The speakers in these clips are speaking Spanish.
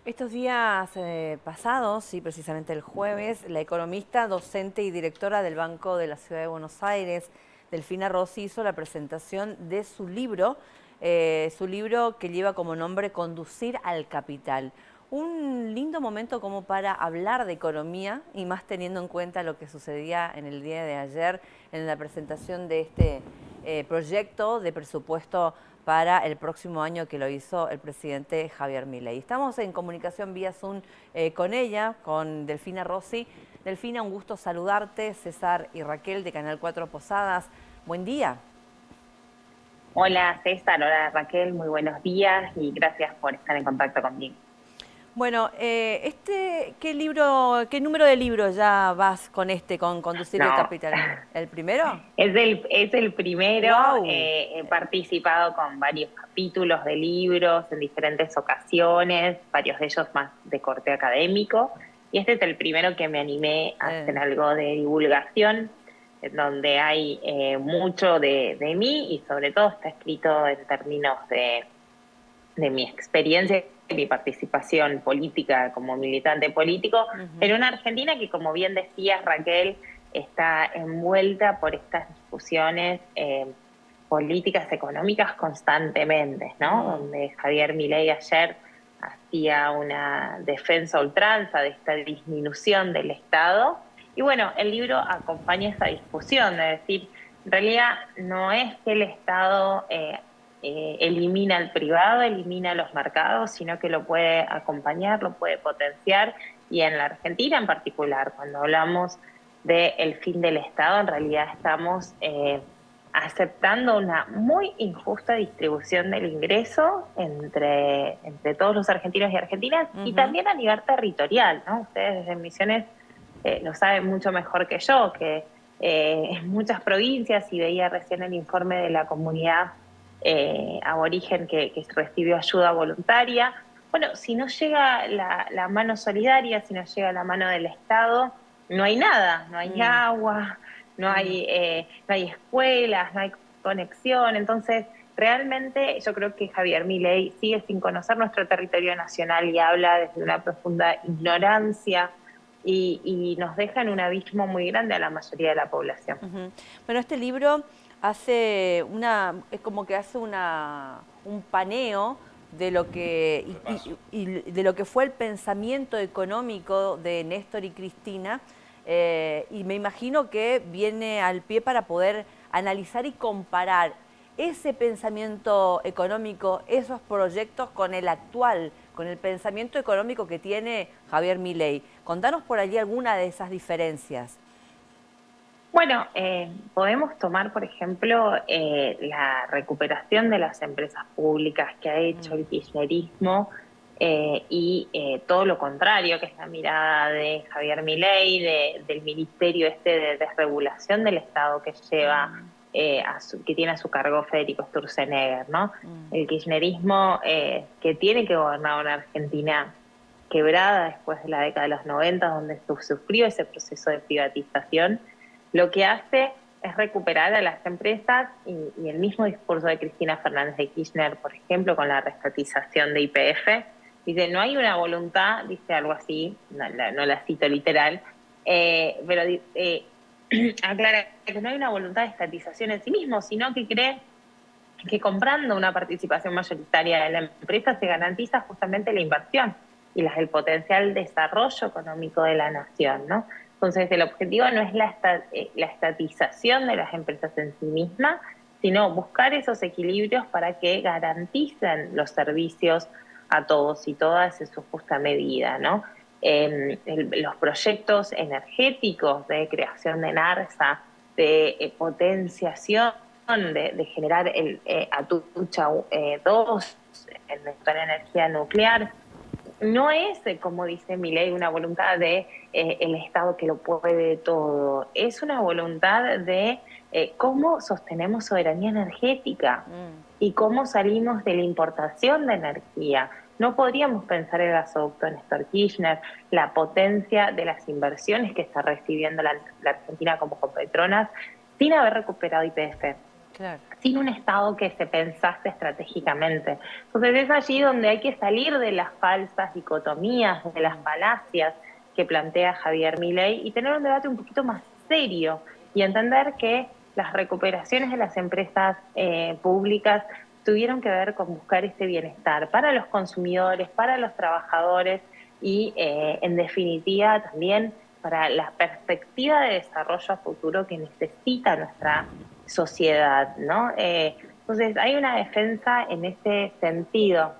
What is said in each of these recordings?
Estos días pasados, y precisamente el jueves, la economista, docente y directora del Banco de la Ciudad de Buenos Aires, Delfina Rossi, hizo la presentación de su libro que lleva como nombre Conducir al Capital. Un lindo momento como para hablar de economía y más teniendo en cuenta lo que sucedía en el día de ayer en la presentación de este proyecto de presupuesto para el próximo año que lo hizo el presidente Javier Milei. Estamos en comunicación vía Zoom con ella, con Delfina Rossi. Delfina, un gusto saludarte. César y Raquel de Canal 4 Posadas. Buen día. Hola César, hola Raquel, muy buenos días y gracias por estar en contacto conmigo. Bueno, ¿qué número de libros ya vas con Conducir el No, Capital? ¿El primero? es el primero, ¡Wow! he participado con varios capítulos de libros en diferentes ocasiones, varios de ellos más de corte académico, y este es el primero que me animé a hacer algo de divulgación, en donde hay mucho de mí y sobre todo está escrito en términos de mi experiencia y mi participación política como militante político en una Argentina que, como bien decías, Raquel, está envuelta por estas discusiones políticas económicas constantemente, ¿no? Donde Javier Milei ayer hacía una defensa a ultranza de esta disminución del Estado. Y bueno, el libro acompaña esa discusión, es decir, en realidad no es que el Estado elimina al privado, elimina a los mercados, sino que lo puede acompañar, lo puede potenciar. Y en la Argentina en particular, cuando hablamos del fin del Estado, en realidad estamos aceptando una muy injusta distribución del ingreso entre todos los argentinos y argentinas, y también a nivel territorial, ¿no? Ustedes desde Misiones lo saben mucho mejor que yo, que en muchas provincias, y veía recién el informe de la comunidad aborigen que recibió ayuda voluntaria. Bueno, si no llega la mano solidaria, si no llega la mano del Estado, no hay nada, no hay agua, no hay escuelas, no hay conexión. Entonces, realmente yo creo que Javier Milei sigue sin conocer nuestro territorio nacional y habla desde una profunda ignorancia y nos deja en un abismo muy grande a la mayoría de la población. Bueno, este libro es como que hace un paneo de lo que y de lo que fue el pensamiento económico de Néstor y Cristina, y me imagino que viene al pie para poder analizar y comparar ese pensamiento económico, esos proyectos con el actual, con el pensamiento económico que tiene Javier Milei. Contanos por allí alguna de esas diferencias. Bueno, podemos tomar, por ejemplo, la recuperación de las empresas públicas que ha hecho el kirchnerismo y todo lo contrario, que es la mirada de Javier Milei, del ministerio de desregulación del Estado que lleva, que tiene a su cargo Federico Sturzenegger, ¿no? El kirchnerismo que tiene que gobernar una Argentina quebrada después de la década de los 90, donde sufrió ese proceso de privatización, lo que hace es recuperar a las empresas y el mismo discurso de Cristina Fernández de Kirchner, por ejemplo, con la rescatización de YPF, dice, no hay una voluntad, dice algo así, no la cito literal, pero aclara que no hay una voluntad de estatización en sí mismo, sino que cree que comprando una participación mayoritaria de la empresa se garantiza justamente la inversión y el potencial desarrollo económico de la nación, ¿no? Entonces, el objetivo no es la estatización de las empresas en sí mismas, sino buscar esos equilibrios para que garanticen los servicios a todos y todas en su justa medida, ¿no? Los proyectos energéticos de creación de NARSA, de potenciación, de generar el Atucha 2 en la energía nuclear, no es, como dice Milei, una voluntad de el Estado que lo puede todo. Es una voluntad de cómo sostenemos soberanía energética y cómo salimos de la importación de energía. No podríamos pensar el gasoducto Néstor Kirchner, la potencia de las inversiones que está recibiendo la Argentina como con Petronas, sin haber recuperado YPF. Claro. sin un Estado que se pensase estratégicamente. Entonces es allí donde hay que salir de las falsas dicotomías, de las falacias que plantea Javier Milei y tener un debate un poquito más serio y entender que las recuperaciones de las empresas públicas tuvieron que ver con buscar este bienestar para los consumidores, para los trabajadores y en definitiva también para la perspectiva de desarrollo a futuro que necesita nuestra sociedad, ¿no? Entonces hay una defensa en ese sentido.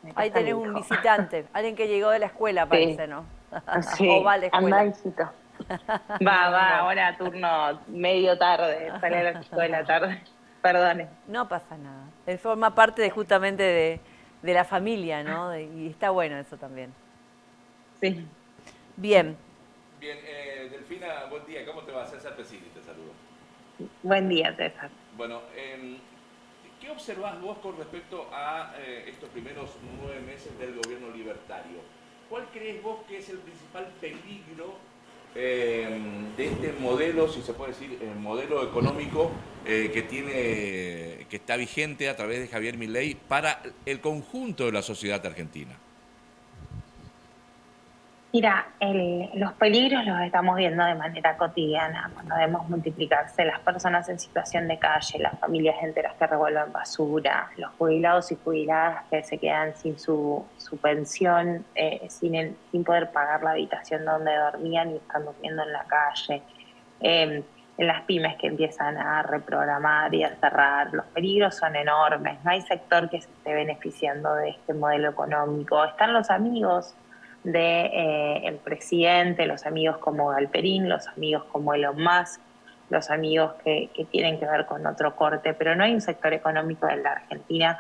Acá Ahí está tenés mi un hijo. visitante, alguien que llegó de la escuela, Sí, parece, ¿no? O va sí, a la anda, escuela. hijito. Va, Bueno, ahora turno medio tarde, sale a las 5 de la tarde. Perdone. no pasa nada. Él forma parte de, justamente de la familia, ¿no? Y está bueno eso también. Sí. Bien. Bien, Delfina, buen día. ¿Cómo te va? César Pesini te saludo. Buen día, César. Bueno, ¿qué observás vos con respecto a estos primeros 9 meses del gobierno libertario? ¿Cuál crees vos que es el principal peligro de este modelo, si se puede decir, modelo económico que está vigente a través de Javier Milei para el conjunto de la sociedad argentina? Mira, los peligros los estamos viendo de manera cotidiana, cuando vemos multiplicarse las personas en situación de calle, las familias enteras que revuelven basura, los jubilados y jubiladas que se quedan sin su pensión, sin poder pagar la habitación donde dormían y están durmiendo en la calle, en las pymes que empiezan a reprogramar y a cerrar. Los peligros son enormes, no hay sector que se esté beneficiando de este modelo económico. Están los amigos de el presidente, los amigos como Galperín, los amigos como Elon Musk, los amigos que tienen que ver con otro corte, pero no hay un sector económico de la Argentina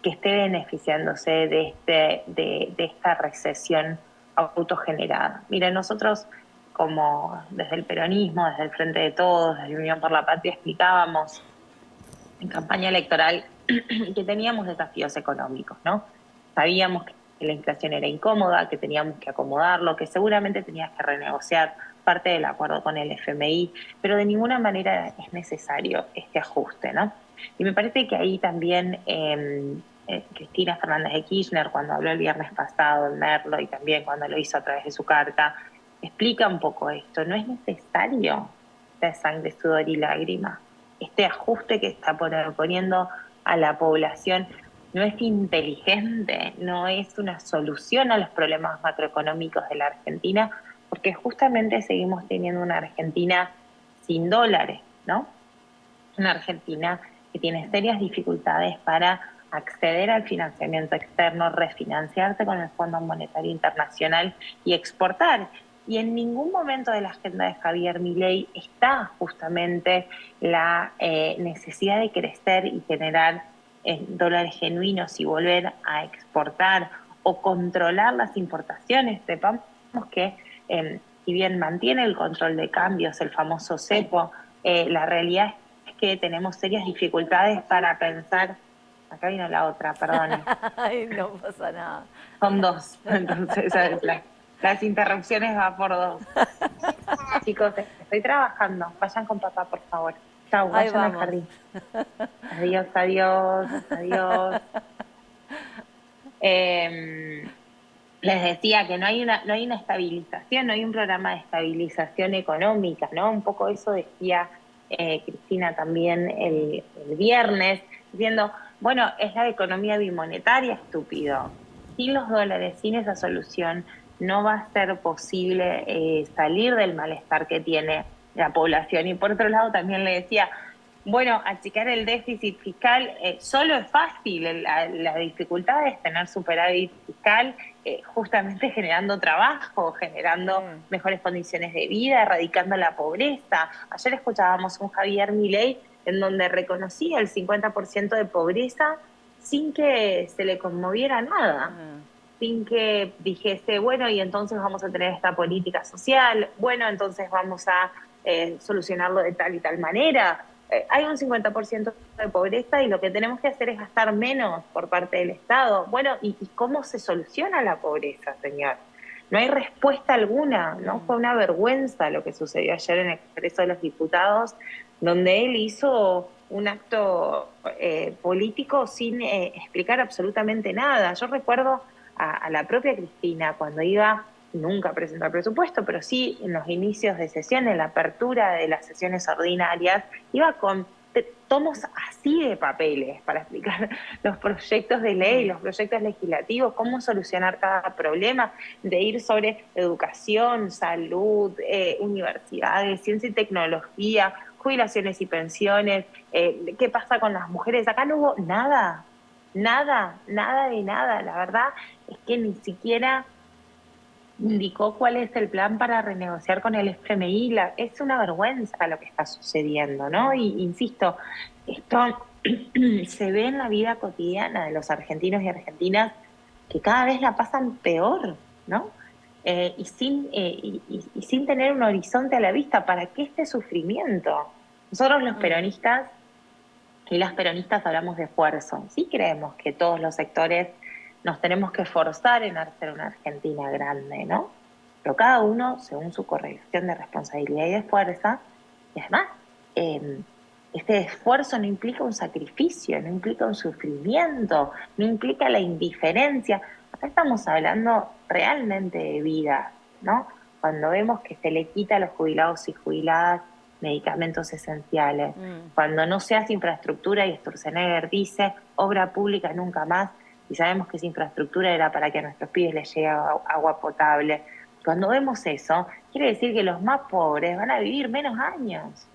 que esté beneficiándose de esta recesión autogenerada. Mira, nosotros como desde el peronismo, desde el Frente de Todos, desde la Unión por la Patria, explicábamos en campaña electoral que teníamos desafíos económicos, ¿no? Sabíamos que la inflación era incómoda, que teníamos que acomodarlo, que seguramente tenías que renegociar parte del acuerdo con el FMI, pero de ninguna manera es necesario este ajuste, ¿no? Y me parece que ahí también Cristina Fernández de Kirchner, cuando habló el viernes pasado en Merlo y también cuando lo hizo a través de su carta, explica un poco esto. No es necesario de sangre, sudor y lágrima. Este ajuste que está poniendo a la población no es inteligente, no es una solución a los problemas macroeconómicos de la Argentina, porque justamente seguimos teniendo una Argentina sin dólares, ¿no? Una Argentina que tiene serias dificultades para acceder al financiamiento externo, refinanciarse con el Fondo Monetario Internacional y exportar. Y en ningún momento de la agenda de Javier Milei está justamente la necesidad de crecer y generar dólares genuinos y volver a exportar o controlar las importaciones. Sepamos que si bien mantiene el control de cambios, el famoso cepo, la realidad es que tenemos serias dificultades para pensar. Acá vino la otra, perdón. Ay, no pasa nada. Son dos, entonces las interrupciones va por dos. Chicos, estoy trabajando. Vayan con papá, por favor. Chau, Ahí vayan al vamos. jardín. Adiós, adiós, adiós. Les decía que no hay una estabilización, no hay un programa de estabilización económica, ¿no? Un poco eso decía Cristina también el viernes, diciendo, bueno, es la economía bimonetaria, estúpido. Sin los dólares, sin esa solución, no va a ser posible salir del malestar que tiene la población. Y por otro lado también le decía, bueno, achicar el déficit fiscal solo es fácil, la dificultad es tener superávit fiscal justamente generando trabajo, generando mejores condiciones de vida, erradicando la pobreza. Ayer escuchábamos un Javier Milei en donde reconocía el 50% de pobreza sin que se le conmoviera nada, sin que dijese, bueno, y entonces vamos a tener esta política social, bueno, entonces vamos a solucionarlo de tal y tal manera. Hay un 50% de pobreza y lo que tenemos que hacer es gastar menos por parte del Estado. Bueno, ¿y cómo se soluciona la pobreza, señor? no hay respuesta alguna, ¿no? Fue una vergüenza lo que sucedió ayer en el Congreso de los Diputados, donde él hizo un acto político sin explicar absolutamente nada. Yo recuerdo a la propia Cristina cuando iba, nunca a presentar presupuesto, pero sí en los inicios de sesión, en la apertura de las sesiones ordinarias, iba con tomos así de papeles para explicar los proyectos de ley, los proyectos legislativos, cómo solucionar cada problema, de ir sobre educación, salud, universidades, ciencia y tecnología, jubilaciones y pensiones, qué pasa con las mujeres. Acá no hubo nada, nada de nada. La verdad es que ni siquiera indicó cuál es el plan para renegociar con el FMI. Es una vergüenza lo que está sucediendo, ¿no? Y insisto, esto se ve en la vida cotidiana de los argentinos y argentinas que cada vez la pasan peor, ¿no? Y sin tener un horizonte a la vista. ¿Para qué este sufrimiento? Nosotros los peronistas y las peronistas hablamos de esfuerzo. Sí creemos que todos los sectores nos tenemos que esforzar en hacer una Argentina grande, ¿no? Pero cada uno según su correlación de responsabilidad y de fuerza. Y además, este esfuerzo no implica un sacrificio, no implica un sufrimiento, no implica la indiferencia. Acá estamos hablando realmente de vida, ¿no? Cuando vemos que se le quita a los jubilados y jubiladas medicamentos esenciales, cuando no se hace infraestructura y Sturzenegger dice obra pública nunca más, y sabemos que esa infraestructura era para que a nuestros pibes les llegue agua potable. Cuando vemos eso, quiere decir que los más pobres van a vivir menos años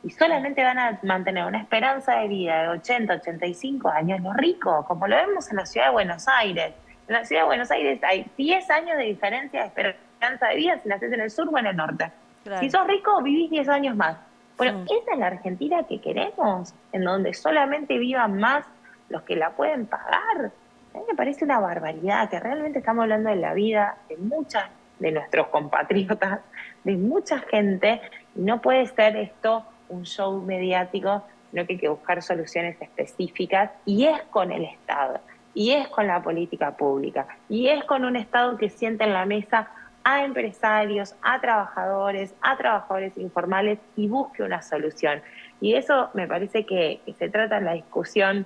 y solamente van a mantener una esperanza de vida de 80, 85 años los ricos, como lo vemos en la ciudad de Buenos Aires. En la ciudad de Buenos Aires hay 10 años de diferencia de esperanza de vida si naces en el sur o en el norte. Claro. Si sos rico, vivís 10 años más. Bueno, esa es la Argentina que queremos, en donde solamente vivan más los que la pueden pagar. A mí me parece una barbaridad que realmente estamos hablando de la vida de muchas de nuestros compatriotas, de mucha gente, y no puede ser esto un show mediático, sino que hay que buscar soluciones específicas, y es con el Estado, y es con la política pública, y es con un Estado que sienta en la mesa a empresarios, a trabajadores informales y busque una solución. Y eso me parece que se trata en la discusión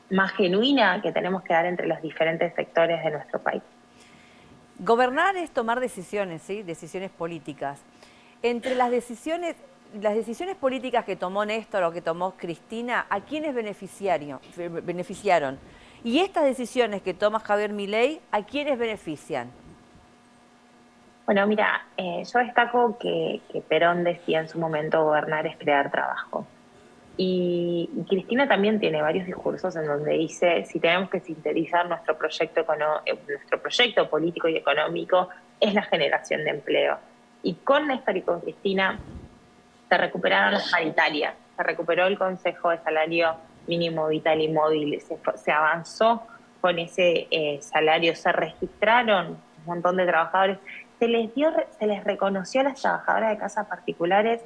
más genuina que tenemos que dar entre los diferentes sectores de nuestro país. Gobernar es tomar decisiones, ¿sí? Decisiones políticas. Entre las decisiones políticas que tomó Néstor o que tomó Cristina, ¿a quiénes beneficiaron? Y estas decisiones que toma Javier Milei, ¿a quiénes benefician? Bueno, mira, yo destaco que Perón decía en su momento gobernar es crear trabajo. Y Cristina también tiene varios discursos en donde dice, si tenemos que sintetizar nuestro proyecto político y económico, es la generación de empleo. Y con Néstor y con Cristina se recuperaron las paritarias, se recuperó el Consejo de Salario Mínimo Vital y Móvil, se avanzó con ese salario, se registraron un montón de trabajadores, se les reconoció a las trabajadoras de casas particulares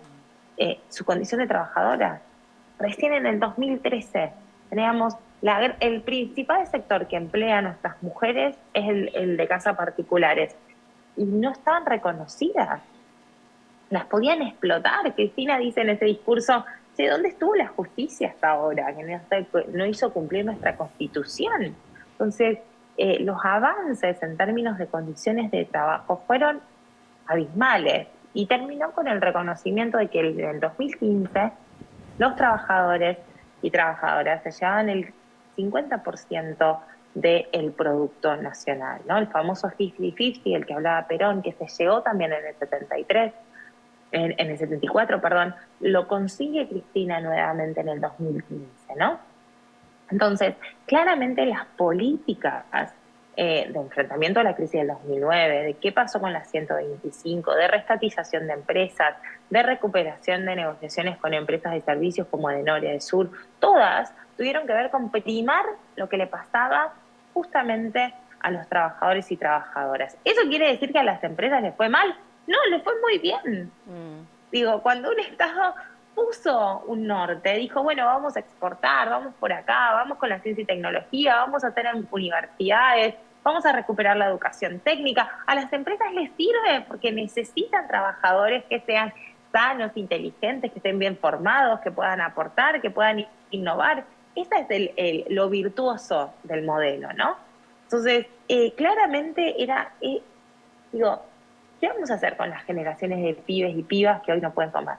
su condición de trabajadora. Recién en el 2013 teníamos el principal sector que emplea a nuestras mujeres es el de casas particulares y no estaban reconocidas. Las podían explotar. Cristina dice en ese discurso, ¿dónde estuvo la justicia hasta ahora? Que no hizo cumplir nuestra Constitución. Entonces, los avances en términos de condiciones de trabajo fueron abismales y terminó con el reconocimiento de que en el 2015 los trabajadores y trabajadoras se llevaban el 50% del Producto Nacional, ¿no? El famoso 50-50, el que hablaba Perón, que se llegó también en el 74, lo consigue Cristina nuevamente en el 2015, ¿no? Entonces, claramente las políticas de enfrentamiento a la crisis del 2009, de qué pasó con la 125, de restatización de empresas, de recuperación de negociaciones con empresas de servicios como Adenor y Edesur, todas tuvieron que ver con primar lo que le pasaba justamente a los trabajadores y trabajadoras. ¿Eso quiere decir que a las empresas les fue mal? No, les fue muy bien. Digo, cuando un Estado puso un norte, dijo, bueno, vamos a exportar, vamos por acá, vamos con la ciencia y tecnología, vamos a tener universidades, vamos a recuperar la educación técnica. A las empresas les sirve porque necesitan trabajadores que sean sanos, inteligentes, que estén bien formados, que puedan aportar, que puedan innovar. Ese es lo virtuoso del modelo, ¿no? Entonces, claramente digo, ¿qué vamos a hacer con las generaciones de pibes y pibas que hoy no pueden comer?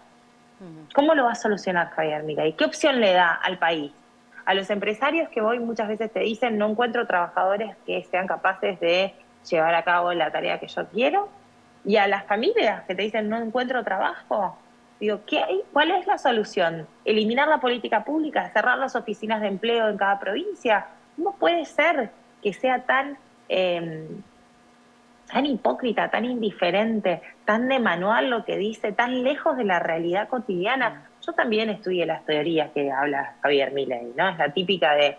¿Cómo lo va a solucionar Javier Milei? ¿Qué opción le da al país? A los empresarios que hoy muchas veces te dicen no encuentro trabajadores que sean capaces de llevar a cabo la tarea que yo quiero, y a las familias que te dicen no encuentro trabajo. Digo, ¿qué hay? ¿Cuál es la solución? ¿Eliminar la política pública? ¿Cerrar las oficinas de empleo en cada provincia? ¿Cómo puede ser que sea tan hipócrita, tan indiferente, tan de manual lo que dice, tan lejos de la realidad cotidiana? Yo también estudié las teorías que habla Javier Milei, ¿no? Es la típica de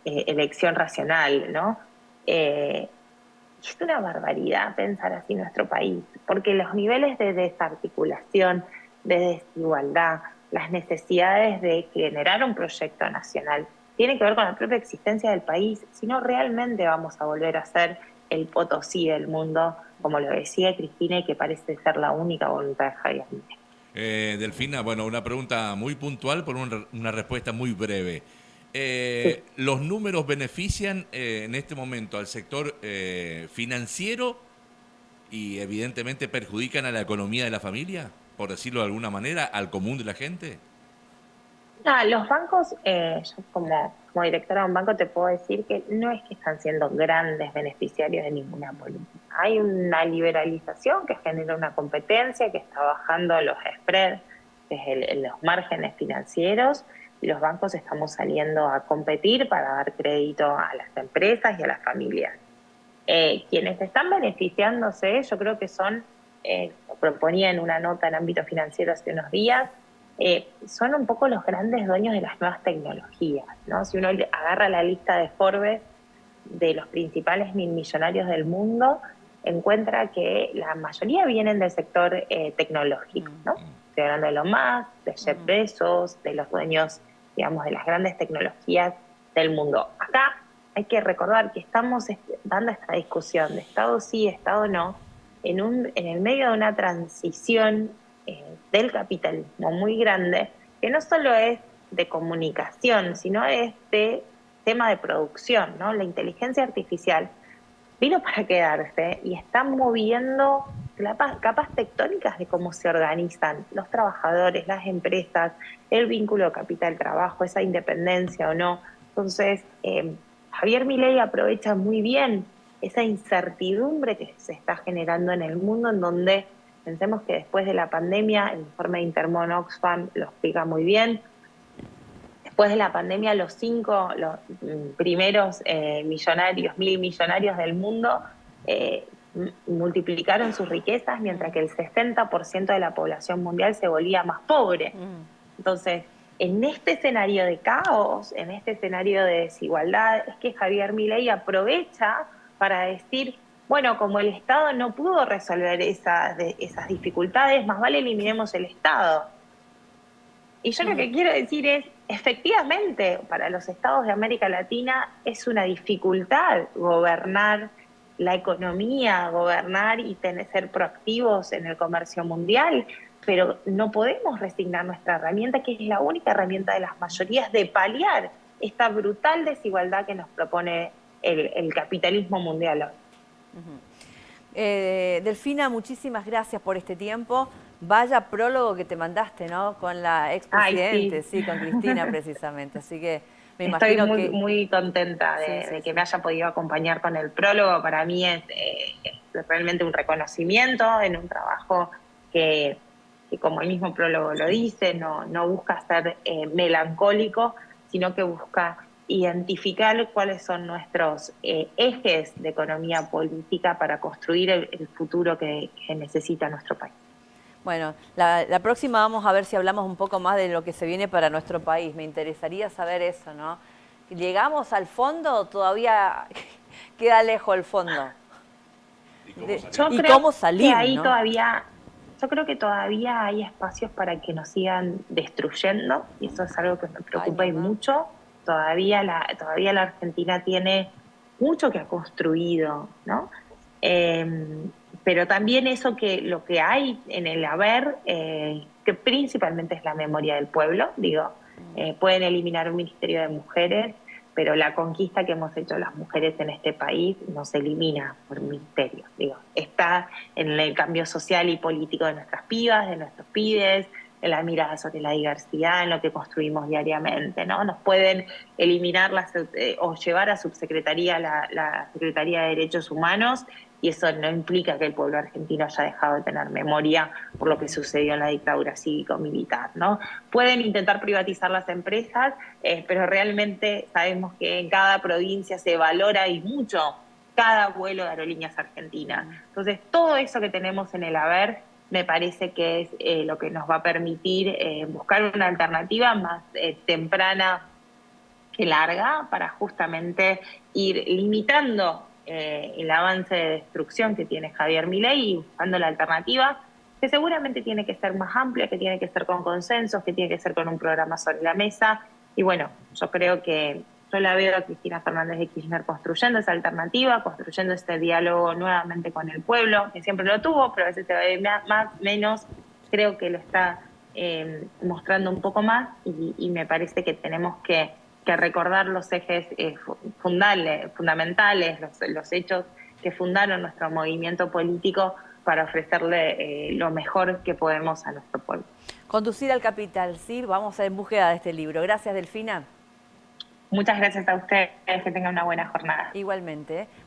elección racional, ¿no? Es una barbaridad pensar así en nuestro país, porque los niveles de desarticulación, de desigualdad, las necesidades de generar un proyecto nacional, tienen que ver con la propia existencia del país, si no realmente vamos a volver a ser el Potosí del mundo, como lo decía Cristina, y que parece ser la única voluntad de Javier Milei. Delfina, bueno, una pregunta muy puntual por una respuesta muy breve. Sí. ¿Los números benefician en este momento al sector financiero y evidentemente perjudican a la economía de la familia, por decirlo de alguna manera, al común de la gente? Los bancos, yo como directora de un banco te puedo decir que no es que están siendo grandes beneficiarios de ninguna política. Hay una liberalización que genera una competencia, que está bajando los spreads, que es los márgenes financieros, y los bancos estamos saliendo a competir para dar crédito a las empresas y a las familias. Quienes están beneficiándose, yo creo que son, lo proponía en una nota en ámbito financiero hace unos días, son un poco los grandes dueños de las nuevas tecnologías, ¿no? Si uno agarra la lista de Forbes de los principales millonarios del mundo, encuentra que la mayoría vienen del sector tecnológico, ¿no? Estoy hablando de Elon Musk, de Jeff Bezos, de los dueños, digamos, de las grandes tecnologías del mundo. Acá hay que recordar que estamos dando esta discusión de Estado sí, Estado no, en el medio de una transición del capitalismo muy grande, que no solo es de comunicación, sino es de tema de producción, ¿no? La inteligencia artificial vino para quedarse y está moviendo capas tectónicas de cómo se organizan los trabajadores, las empresas, el vínculo capital-trabajo, esa independencia o no. Entonces, Javier Milei aprovecha muy bien esa incertidumbre que se está generando en el mundo, en donde pensemos que después de la pandemia, el informe de Intermon Oxfam lo explica muy bien. Después de la pandemia, los primeros millonarios, 1.000 millonarios del mundo, multiplicaron sus riquezas, mientras que el 60% de la población mundial se volvía más pobre. Entonces, en este escenario de caos, en este escenario de desigualdad, es que Javier Milei aprovecha para decir, bueno, como el Estado no pudo resolver esas dificultades, más vale eliminemos el Estado. Y yo lo que quiero decir es, efectivamente, para los estados de América Latina es una dificultad gobernar la economía, gobernar y ser proactivos en el comercio mundial, pero no podemos resignar nuestra herramienta, que es la única herramienta de las mayorías de paliar esta brutal desigualdad que nos propone el capitalismo mundial hoy. Delfina, muchísimas gracias por este tiempo. Vaya prólogo que te mandaste, ¿no? Con la expresidente, sí, con Cristina precisamente. Así que me imagino Estoy que... muy contenta de que me haya podido acompañar con el prólogo. Para mí es realmente un reconocimiento en un trabajo que como el mismo prólogo lo dice, no busca ser melancólico, sino que busca identificar cuáles son nuestros ejes de economía política para construir el futuro que necesita nuestro país. Bueno, la próxima vamos a ver si hablamos un poco más de lo que se viene para nuestro país. Me interesaría saber eso, ¿no? ¿Llegamos al fondo o todavía queda lejos el fondo? ¿Y cómo salir? ¿No? Yo creo que todavía hay espacios para que nos sigan destruyendo, y eso es algo que me preocupa y mucho. Todavía la Argentina tiene mucho que ha construido, ¿no? Pero también eso que lo que hay en el haber, que principalmente es la memoria del pueblo, digo, pueden eliminar un ministerio de mujeres, pero la conquista que hemos hecho las mujeres en este país no se elimina por ministerio, digo, está en el cambio social y político de nuestras pibas, de nuestros pibes, en la mirada sobre la diversidad, en lo que construimos diariamente, ¿no? Nos pueden eliminar o llevar a subsecretaría la Secretaría de Derechos Humanos, y eso no implica que el pueblo argentino haya dejado de tener memoria por lo que sucedió en la dictadura cívico-militar, ¿no? Pueden intentar privatizar las empresas, pero realmente sabemos que en cada provincia se valora y mucho cada vuelo de Aerolíneas Argentinas. Entonces, todo eso que tenemos en el haber me parece que es lo que nos va a permitir buscar una alternativa más temprana que larga para justamente ir limitando el avance de destrucción que tiene Javier Milei y buscando la alternativa que seguramente tiene que ser más amplia, que tiene que ser con consensos, que tiene que ser con un programa sobre la mesa. Y bueno, yo creo que yo la veo a Cristina Fernández de Kirchner construyendo esa alternativa, construyendo este diálogo nuevamente con el pueblo, que siempre lo tuvo, pero a veces se ve más, menos. Creo que lo está mostrando un poco más y me parece que tenemos que recordar los ejes fundamentales, los hechos que fundaron nuestro movimiento político para ofrecerle lo mejor que podemos a nuestro pueblo. Conducir al capital, ¿sí? Vamos en búsqueda de este libro. Gracias, Delfina. Muchas gracias a ustedes, que tengan una buena jornada. Igualmente.